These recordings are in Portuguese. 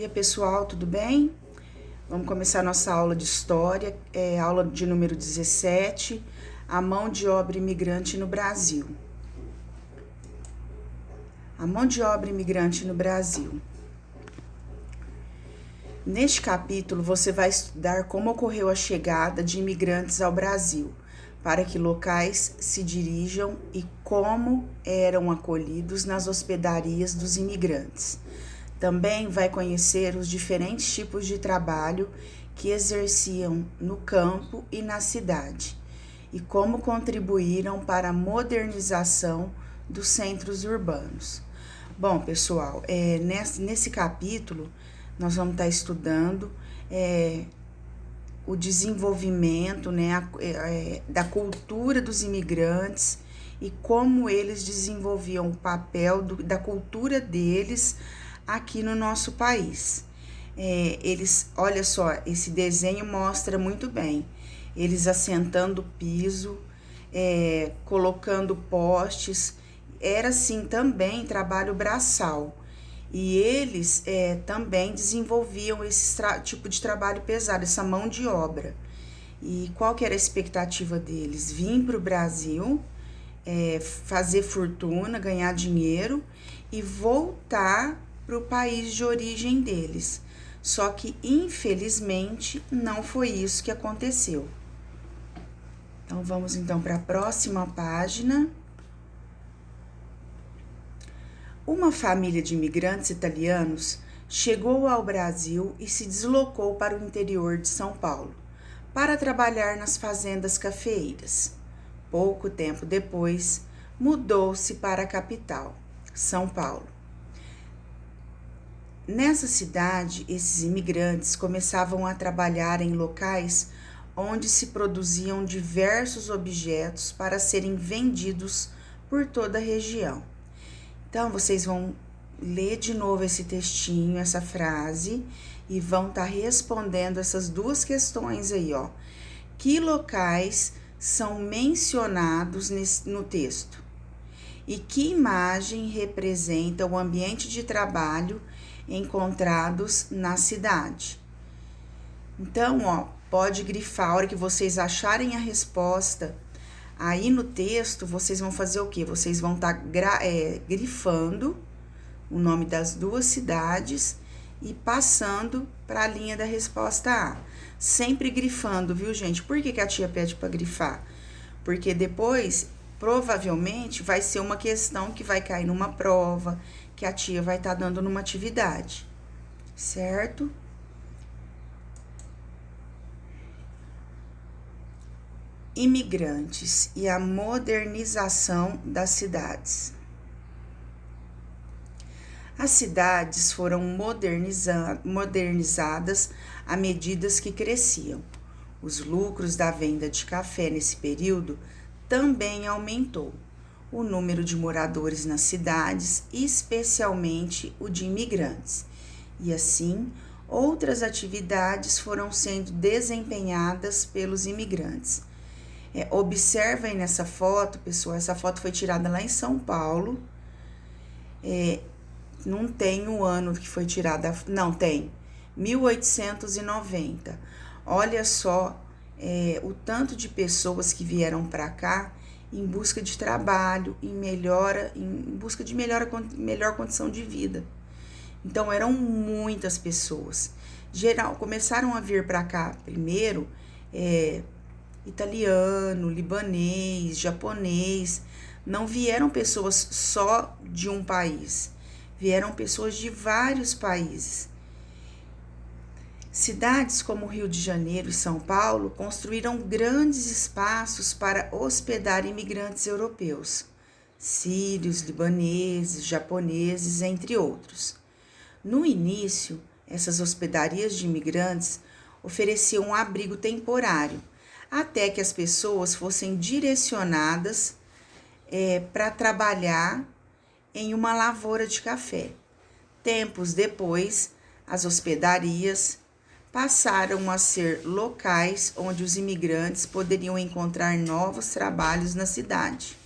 Bom dia, pessoal, tudo bem? Vamos começar nossa aula de história, aula de número 17, a mão de obra imigrante no Brasil. A mão de obra imigrante no Brasil. Neste capítulo, você vai estudar como ocorreu a chegada de imigrantes ao Brasil, para que locais se dirijam e como eram acolhidos nas hospedarias dos imigrantes. Também vai conhecer os diferentes tipos de trabalho que exerciam no campo e na cidade e como contribuíram para a modernização dos centros urbanos. Bom, pessoal, nesse capítulo nós vamos estar estudando o desenvolvimento, da cultura dos imigrantes e como eles desenvolviam o papel da cultura deles aqui no nosso país. Olha só, esse desenho mostra muito bem, eles assentando o piso, colocando postes, era assim também trabalho braçal, e eles também desenvolviam esse tipo de trabalho pesado, essa mão de obra. E qual que era a expectativa deles? Vir para o Brasil, fazer fortuna, ganhar dinheiro e voltar para o país de origem deles. Só que, infelizmente, não foi isso que aconteceu. Então, vamos então para a próxima página. Uma família de imigrantes italianos chegou ao Brasil e se deslocou para o interior de São Paulo para trabalhar nas fazendas cafeeiras. Pouco tempo depois, mudou-se para a capital, São Paulo. Nessa cidade, esses imigrantes começavam a trabalhar em locais onde se produziam diversos objetos para serem vendidos por toda a região. Então, vocês vão ler de novo esse textinho, essa frase, e vão estar respondendo essas duas questões aí, ó. Que locais são mencionados no texto? E que imagem representa o ambiente de trabalho encontrados na cidade? Então, ó, pode grifar, a hora que vocês acharem a resposta, aí no texto, vocês vão fazer o quê? Vocês vão estar grifando o nome das duas cidades e passando para a linha da resposta A. Sempre grifando, viu, gente? Por que a tia pede para grifar? Porque depois, provavelmente, vai ser uma questão que vai cair numa prova, que a tia vai estar dando numa atividade, certo? Imigrantes e a modernização das cidades. As cidades foram modernizadas à medida que cresciam. Os lucros da venda de café nesse período também aumentou. O número de moradores nas cidades, especialmente o de imigrantes. E assim, outras atividades foram sendo desempenhadas pelos imigrantes. Observem nessa foto, pessoal, essa foto foi tirada lá em São Paulo. Não tem o ano que foi tirada, não tem, 1890. Olha só o tanto de pessoas que vieram para cá em busca de trabalho, em busca de melhor condição de vida. Então, eram muitas pessoas. Começaram a vir para cá primeiro italiano, libanês, japonês. Não vieram pessoas só de um país, vieram pessoas de vários países. Cidades como Rio de Janeiro e São Paulo construíram grandes espaços para hospedar imigrantes europeus, sírios, libaneses, japoneses, entre outros. No início, essas hospedarias de imigrantes ofereciam um abrigo temporário, até que as pessoas fossem direcionadas para trabalhar em uma lavoura de café. Tempos depois, as hospedarias passaram a ser locais onde os imigrantes poderiam encontrar novos trabalhos na cidade.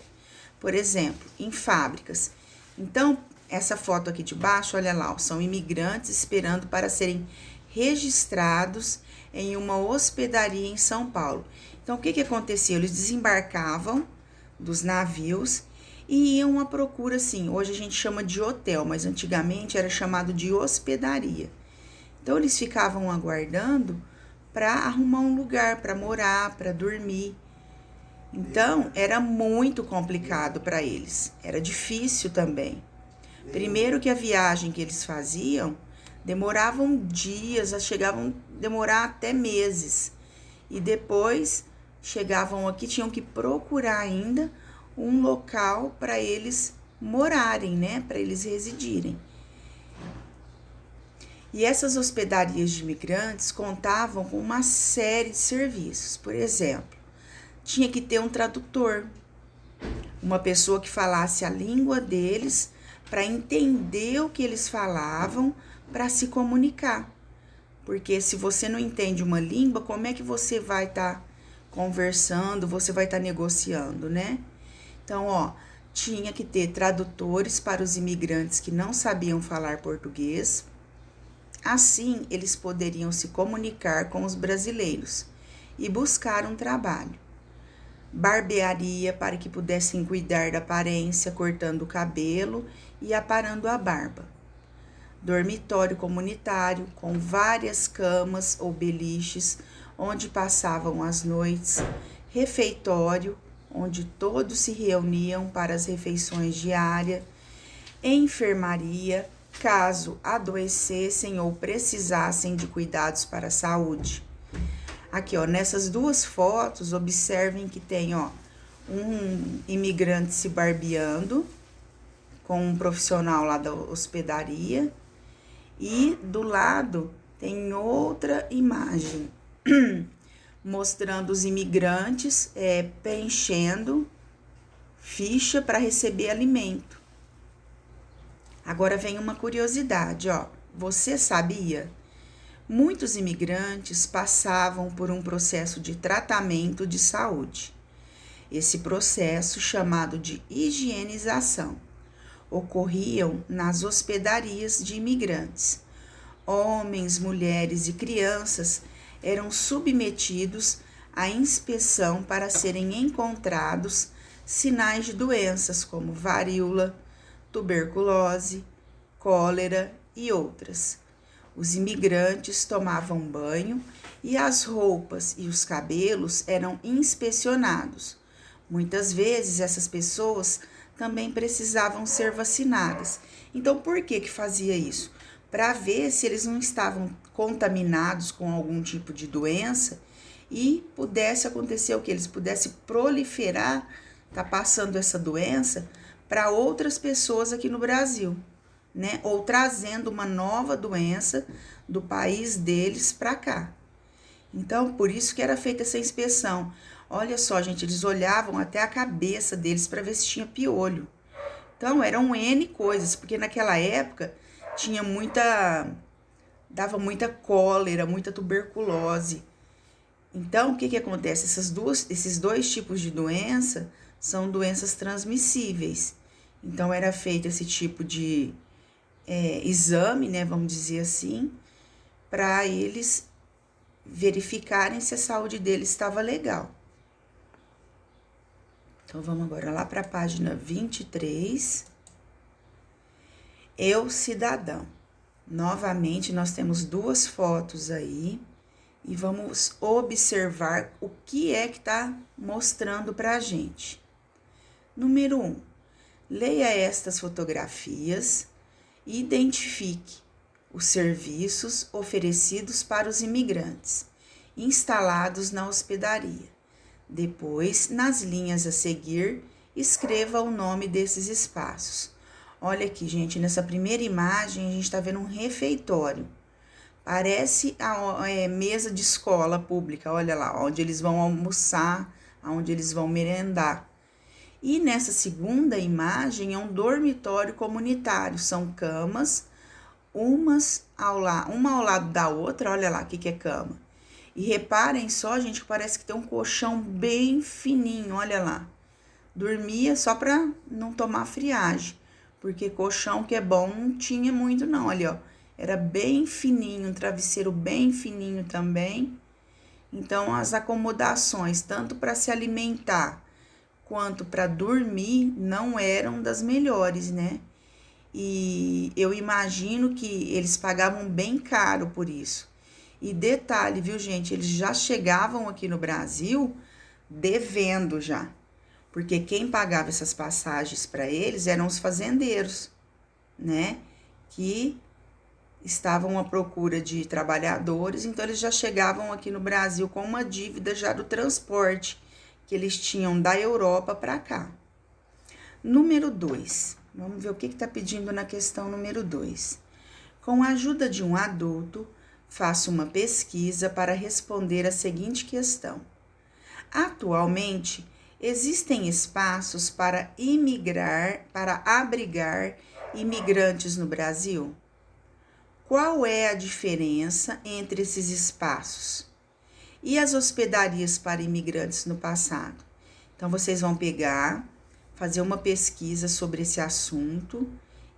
Por exemplo, em fábricas. Então, essa foto aqui de baixo, olha lá, ó, são imigrantes esperando para serem registrados em uma hospedaria em São Paulo. Então, o que acontecia? Eles desembarcavam dos navios e iam à procura, assim, hoje a gente chama de hotel, mas antigamente era chamado de hospedaria. Então, eles ficavam aguardando para arrumar um lugar para morar, para dormir. Então, era muito complicado para eles, era difícil também. Primeiro que a viagem que eles faziam demoravam dias, chegavam a demorar até meses. E depois chegavam aqui, tinham que procurar ainda um local para eles morarem, né? Para eles residirem. E essas hospedarias de imigrantes contavam com uma série de serviços. Por exemplo, tinha que ter um tradutor, uma pessoa que falasse a língua deles para entender o que eles falavam, para se comunicar. Porque se você não entende uma língua, como é que você vai estar conversando, você vai estar negociando, né? Então, ó, tinha que ter tradutores para os imigrantes que não sabiam falar português. Assim, eles poderiam se comunicar com os brasileiros e buscar um trabalho. Barbearia para que pudessem cuidar da aparência, cortando o cabelo e aparando a barba. Dormitório comunitário com várias camas ou beliches onde passavam as noites. Refeitório, onde todos se reuniam para as refeições diárias. Enfermaria, caso adoecessem ou precisassem de cuidados para a saúde. Aqui, ó, nessas duas fotos, observem que tem, ó, um imigrante se barbeando com um profissional lá da hospedaria e do lado tem outra imagem mostrando os imigrantes preenchendo ficha para receber alimento. Agora vem uma curiosidade, ó, você sabia? Muitos imigrantes passavam por um processo de tratamento de saúde. Esse processo, chamado de higienização, ocorriam nas hospedarias de imigrantes. Homens, mulheres e crianças eram submetidos à inspeção para serem encontrados sinais de doenças como varíola, tuberculose, cólera e outras. Os imigrantes tomavam banho e as roupas e os cabelos eram inspecionados. Muitas vezes essas pessoas também precisavam ser vacinadas. Então, por que fazia isso? Para ver se eles não estavam contaminados com algum tipo de doença e pudesse acontecer o que? Eles pudessem proliferar, tá passando essa doença para outras pessoas aqui no Brasil, né? Ou trazendo uma nova doença do país deles para cá. Então, por isso que era feita essa inspeção. Olha só, gente, eles olhavam até a cabeça deles para ver se tinha piolho. Então, eram N coisas, porque naquela época tinha dava muita cólera, muita tuberculose. Então, o que acontece? Esses dois tipos de doença são doenças transmissíveis. Então, era feito esse tipo de exame, né, vamos dizer assim, para eles verificarem se a saúde deles estava legal. Então, vamos agora lá para a página 23. Eu, cidadão. Novamente, nós temos duas fotos aí e vamos observar o que é que está mostrando para a gente. Número 1. Leia estas fotografias e identifique os serviços oferecidos para os imigrantes instalados na hospedaria. Depois, nas linhas a seguir, escreva o nome desses espaços. Olha aqui, gente, nessa primeira imagem a gente está vendo um refeitório. Parece a mesa de escola pública, olha lá, onde eles vão almoçar, onde eles vão merendar. E nessa segunda imagem é um dormitório comunitário, são camas, uma ao lado da outra, olha lá o que é cama. E reparem só, gente, que parece que tem um colchão bem fininho, olha lá. Dormia só para não tomar friagem, porque colchão que é bom não tinha muito não, ali ó, era bem fininho, um travesseiro bem fininho também. Então as acomodações, tanto para se alimentar quanto para dormir, não eram das melhores, né? E eu imagino que eles pagavam bem caro por isso. E detalhe, viu, gente? Eles já chegavam aqui no Brasil devendo já. Porque quem pagava essas passagens para eles eram os fazendeiros, né? Que estavam à procura de trabalhadores, então eles já chegavam aqui no Brasil com uma dívida já do transporte que eles tinham da Europa para cá. Número 2. Vamos ver o que está pedindo na questão número 2. Com a ajuda de um adulto, faça uma pesquisa para responder a seguinte questão. Atualmente, existem espaços para abrigar imigrantes no Brasil? Qual é a diferença entre esses espaços? E as hospedarias para imigrantes no passado? Então, vocês vão pegar, fazer uma pesquisa sobre esse assunto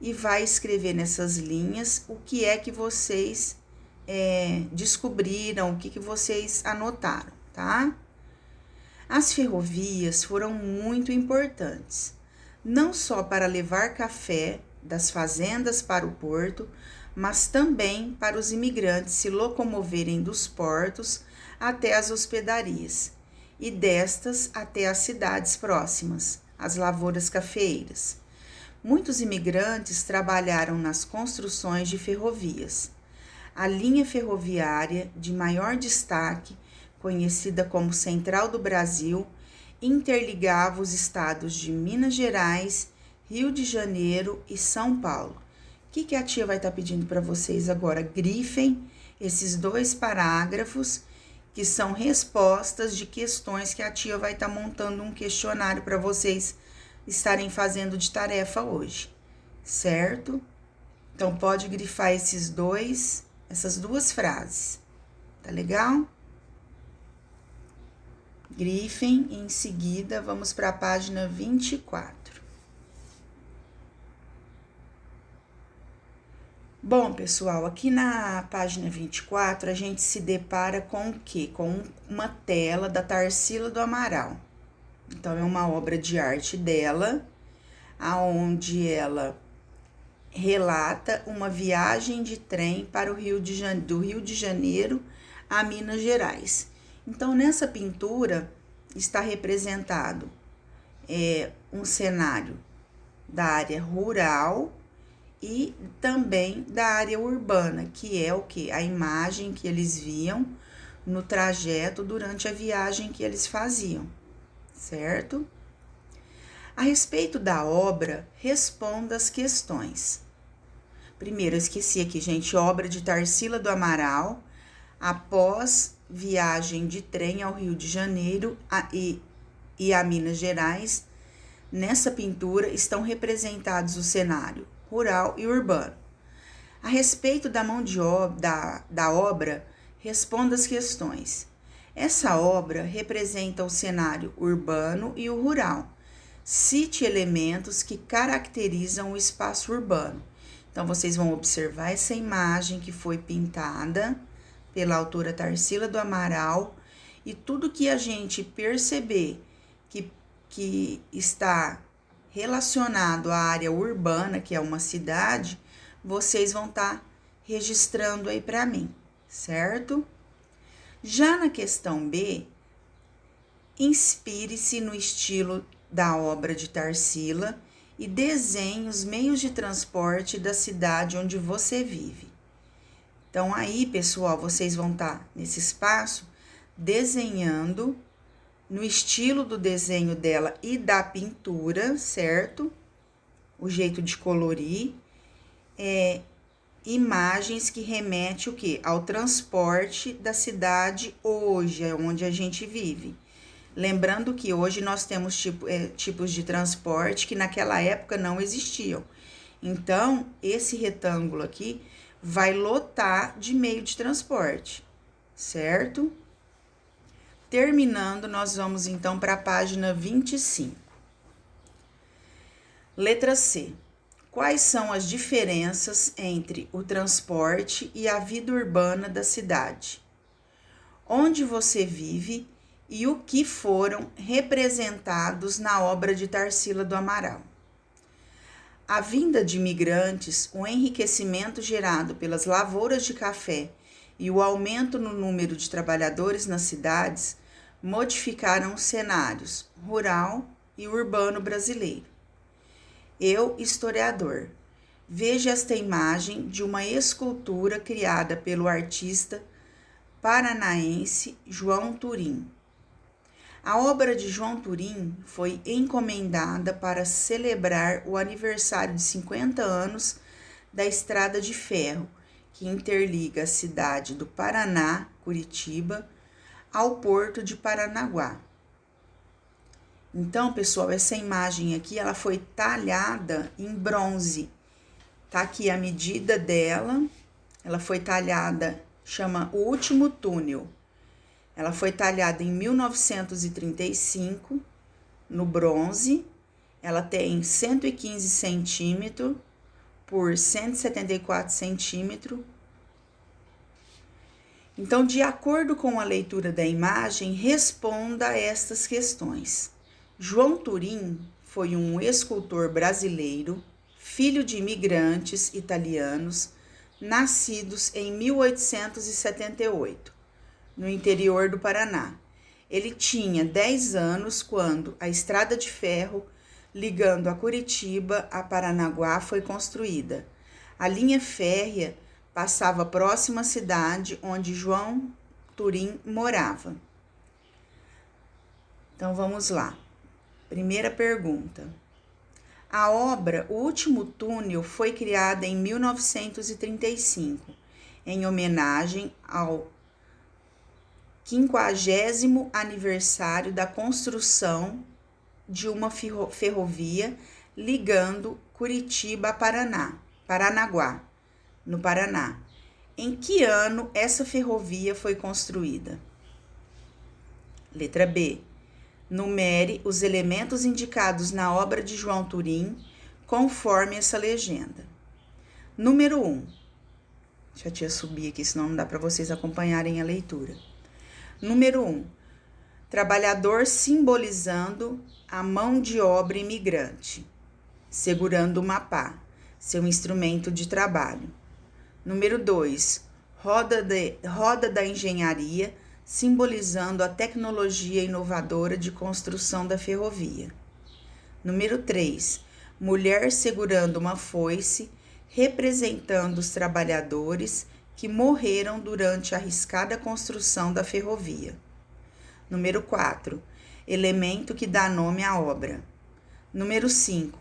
e vai escrever nessas linhas o que é que vocês descobriram, o que vocês anotaram, tá? As ferrovias foram muito importantes, não só para levar café das fazendas para o porto, mas também para os imigrantes se locomoverem dos portos até as hospedarias e destas até as cidades próximas, as lavouras cafeeiras. Muitos imigrantes trabalharam nas construções de ferrovias. A linha ferroviária de maior destaque, conhecida como Central do Brasil, interligava os estados de Minas Gerais, Rio de Janeiro e São Paulo. O que a tia vai estar pedindo para vocês agora? Grifem esses 2 parágrafos, que são respostas de questões que a tia vai estar montando um questionário para vocês estarem fazendo de tarefa hoje, certo? Então, pode grifar essas 2 frases, tá legal? Grifem e em seguida vamos para a página 24. Bom, pessoal, aqui na página 24 a gente se depara com o quê? Com uma tela da Tarsila do Amaral. Então, é uma obra de arte dela, aonde ela relata uma viagem de trem para do Rio de Janeiro a Minas Gerais. Então, nessa pintura está representado um cenário da área rural e também da área urbana, que é o que? A imagem que eles viam no trajeto durante a viagem que eles faziam, certo? A respeito da obra, responda as questões. Primeiro, eu esqueci aqui, gente, obra de Tarsila do Amaral, após viagem de trem ao Rio de Janeiro e a Minas Gerais. Nessa pintura estão representados o cenário rural e urbano. A respeito da mão de obra da obra, responda as questões. Essa obra representa o cenário urbano e o rural. Cite elementos que caracterizam o espaço urbano. Então, vocês vão observar essa imagem que foi pintada pela autora Tarsila do Amaral e tudo que a gente perceber que está relacionado à área urbana, que é uma cidade, vocês vão estar registrando aí para mim, certo? Já na questão B, inspire-se no estilo da obra de Tarsila e desenhe os meios de transporte da cidade onde você vive. Então, aí, pessoal, vocês vão estar nesse espaço desenhando no estilo do desenho dela e da pintura, certo? O jeito de colorir, imagens que remetem o quê? Ao transporte da cidade hoje, é onde a gente vive. Lembrando que hoje nós temos tipos de transporte que naquela época não existiam. Então, esse retângulo aqui vai lotar de meio de transporte, certo? Terminando, nós vamos então para a página 25. Letra C. Quais são as diferenças entre o transporte e a vida urbana da cidade? Onde você vive e o que foram representados na obra de Tarsila do Amaral? A vinda de imigrantes, o enriquecimento gerado pelas lavouras de café e o aumento no número de trabalhadores nas cidades modificaram os cenários rural e urbano brasileiro. Eu, historiador, vejo esta imagem de uma escultura criada pelo artista paranaense João Turim. A obra de João Turim foi encomendada para celebrar o aniversário de 50 anos da Estrada de Ferro, que interliga a cidade do Paraná, Curitiba, ao porto de Paranaguá. Então, pessoal, essa imagem aqui, ela foi talhada em bronze. Tá aqui a medida dela. Ela foi talhada, chama O Último Túnel. Ela foi talhada em 1935, no bronze. Ela tem 115 centímetros por 174 centímetros. Então, de acordo com a leitura da imagem, responda a estas questões. João Turim foi um escultor brasileiro, filho de imigrantes italianos, nascidos em 1878, no interior do Paraná. Ele tinha 10 anos quando a estrada de ferro ligando a Curitiba a Paranaguá foi construída. A linha férrea passava próxima à cidade onde João Turim morava. Então vamos lá. Primeira pergunta. A obra O Último Túnel foi criada em 1935, em homenagem ao 50º aniversário da construção de uma ferrovia ligando Curitiba a Paranaguá, no Paraná. Em que ano essa ferrovia foi construída? Letra B. Numere os elementos indicados na obra de João Turim, conforme essa legenda. Número 1. Deixa a tia subir aqui, senão não dá para vocês acompanharem a leitura. Número 1. Trabalhador simbolizando a mão de obra imigrante, segurando uma pá, seu instrumento de trabalho. Número 2. Roda da engenharia, simbolizando a tecnologia inovadora de construção da ferrovia. Número 3. Mulher segurando uma foice, representando os trabalhadores que morreram durante a arriscada construção da ferrovia. Número 4. Elemento que dá nome à obra. Número 5.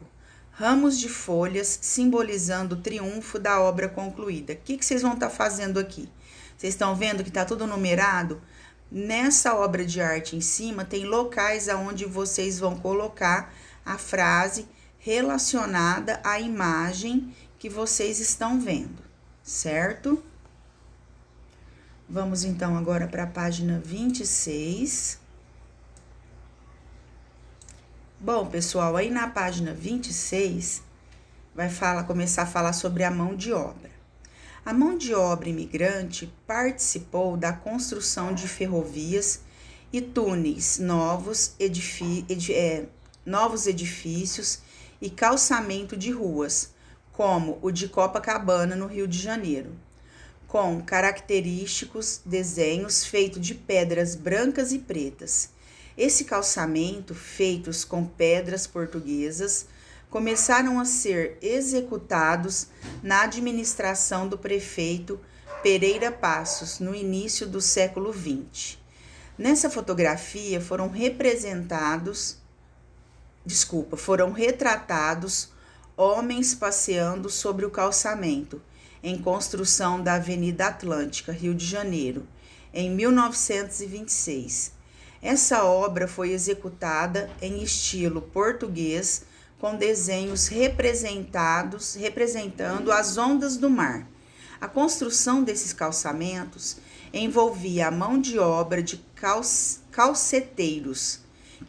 Ramos de folhas simbolizando o triunfo da obra concluída. O que vocês vão estar fazendo aqui? Vocês estão vendo que está tudo numerado? Nessa obra de arte em cima, tem locais aonde vocês vão colocar a frase relacionada à imagem que vocês estão vendo, certo? Vamos então agora para a página 26. Bom, pessoal, aí na página 26 vai começar a falar sobre a mão de obra. A mão de obra imigrante participou da construção de ferrovias e túneis, novos edifícios e calçamento de ruas, como o de Copacabana, no Rio de Janeiro, com característicos desenhos feitos de pedras brancas e pretas. Esse calçamento, feitos com pedras portuguesas, começaram a ser executados na administração do prefeito Pereira Passos, no início do século XX. Nessa fotografia foram retratados homens passeando sobre o calçamento, em construção da Avenida Atlântica, Rio de Janeiro, em 1926. Essa obra foi executada em estilo português, com desenhos representando as ondas do mar. A construção desses calçamentos envolvia a mão de obra de calceteiros.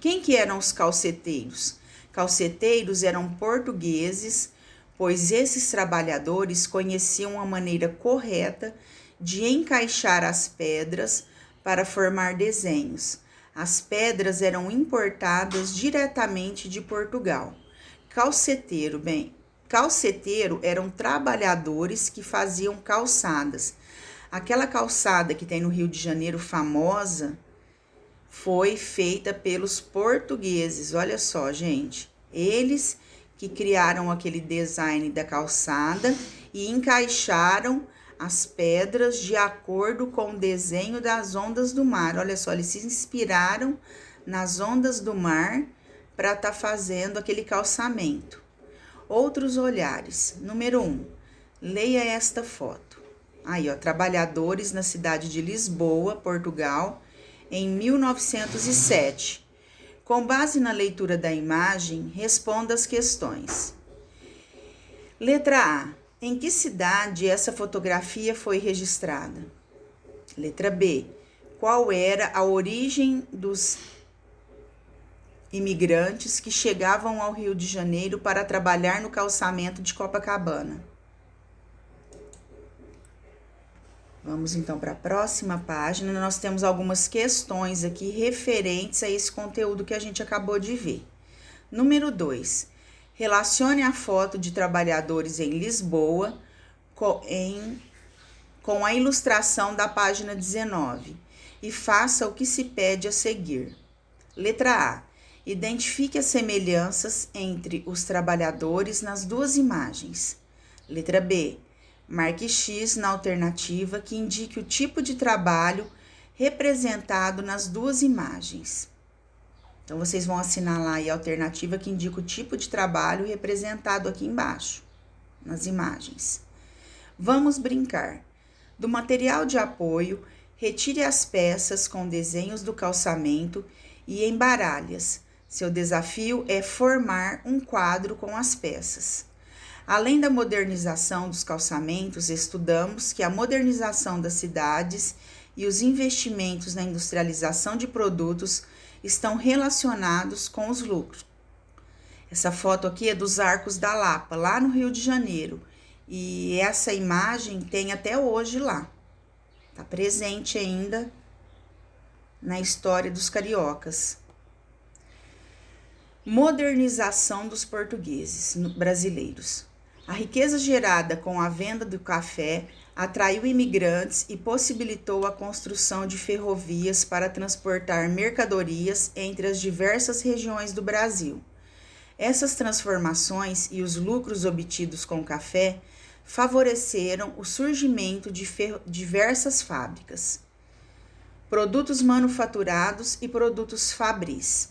Quem que eram os calceteiros? Calceteiros eram portugueses pois esses trabalhadores conheciam a maneira correta de encaixar as pedras para formar desenhos. As pedras eram importadas diretamente de Portugal. Calceteiro eram trabalhadores que faziam calçadas. Aquela calçada que tem no Rio de Janeiro, famosa, foi feita pelos portugueses. Olha só, gente. Eles que criaram aquele design da calçada e encaixaram as pedras de acordo com o desenho das ondas do mar. Olha só, eles se inspiraram nas ondas do mar para estar fazendo aquele calçamento. Outros olhares. Número 1. Leia esta foto. Aí, ó, trabalhadores na cidade de Lisboa, Portugal, em 1907. Com base na leitura da imagem, responda as questões. Letra A. Em que cidade essa fotografia foi registrada? Letra B. Qual era a origem dos imigrantes que chegavam ao Rio de Janeiro para trabalhar no calçamento de Copacabana? Vamos então para a próxima página. Nós temos algumas questões aqui referentes a esse conteúdo que a gente acabou de ver. Número 2. Relacione a foto de trabalhadores em Lisboa com a ilustração da página 19 e faça o que se pede a seguir. Letra A. Identifique as semelhanças entre os trabalhadores nas duas imagens. Letra B. Marque X na alternativa que indique o tipo de trabalho representado nas duas imagens. Então, vocês vão assinalar aí a alternativa que indica o tipo de trabalho representado aqui embaixo, nas imagens. Vamos brincar. Do material de apoio, retire as peças com desenhos do calçamento e embaralhe-as. Seu desafio é formar um quadro com as peças. Além da modernização dos calçamentos, estudamos que a modernização das cidades e os investimentos na industrialização de produtos estão relacionados com os lucros. Essa foto aqui é dos Arcos da Lapa, lá no Rio de Janeiro. E essa imagem tem até hoje lá. Está presente ainda na história dos cariocas. Modernização dos portugueses brasileiros. A riqueza gerada com a venda do café atraiu imigrantes e possibilitou a construção de ferrovias para transportar mercadorias entre as diversas regiões do Brasil. Essas transformações e os lucros obtidos com o café favoreceram o surgimento de diversas fábricas, produtos manufaturados e produtos fabris.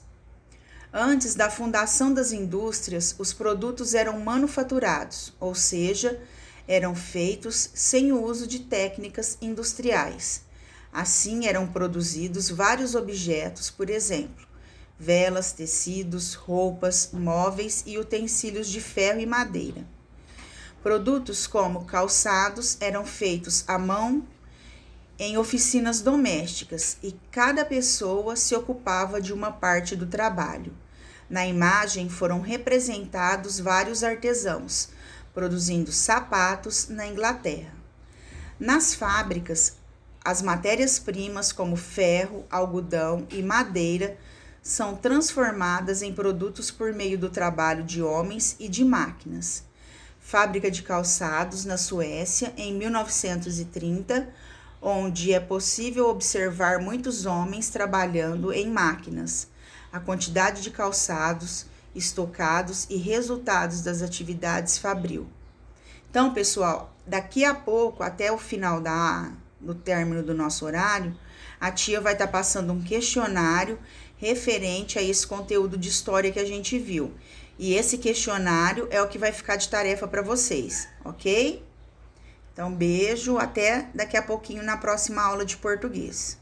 Antes da fundação das indústrias, os produtos eram manufaturados, ou seja, eram feitos sem o uso de técnicas industriais. Assim, eram produzidos vários objetos, por exemplo, velas, tecidos, roupas, móveis e utensílios de ferro e madeira. Produtos como calçados eram feitos à mão em oficinas domésticas e cada pessoa se ocupava de uma parte do trabalho. Na imagem foram representados vários artesãos, produzindo sapatos na Inglaterra. Nas fábricas, as matérias-primas como ferro, algodão e madeira são transformadas em produtos por meio do trabalho de homens e de máquinas. Fábrica de calçados na Suécia, em 1930, onde é possível observar muitos homens trabalhando em máquinas. A quantidade de calçados estocados e resultados das atividades fabril. Então, pessoal, daqui a pouco, até o final do término do nosso horário, a tia vai estar passando um questionário referente a esse conteúdo de história que a gente viu. E esse questionário é o que vai ficar de tarefa para vocês, ok? Então, beijo, até daqui a pouquinho na próxima aula de português.